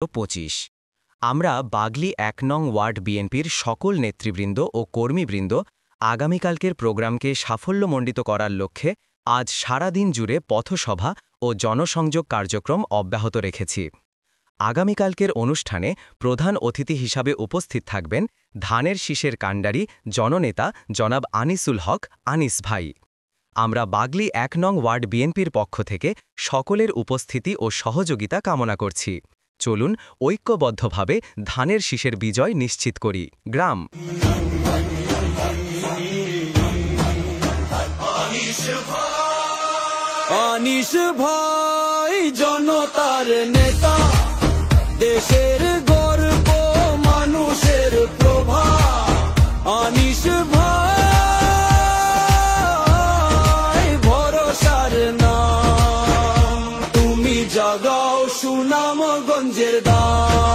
25। আমরা বাগলি 1 নং ওয়ার্ড বিএনপির সকল নেতৃবৃন্দ ও কর্মীবৃন্দ আগামীকালকের প্রোগ্রামকে সাফল্যমণ্ডিত করার লক্ষ্যে আজ সারা দিন জুড়ে পথসভা ও জনসংযোগ কার্যক্রম অব্যাহত রেখেছি। আগামীকালকের অনুষ্ঠানে প্রধান অতিথি হিসাবে উপস্থিত থাকবেন ধানের শীষের কাণ্ডারি জননেতা জনাব আনিসুল হক আনিস ভাই। আমরা বাগলি 1 নং ওয়ার্ড বিএনপির পক্ষ থেকে সকলের উপস্থিতি ও সহযোগিতা কামনা করছি। চলুন ঐক্যবদ্ধভাবে ধানের শীষের বিজয় নিশ্চিত করি। গ্রাম আনিস ভাই জনতার নেতা, দেশের গর্ব, মানুষের প্রভা। আনিস ভাই ভরসার নাম, তুমি জাগাও সুনামগঞ্জের দাম।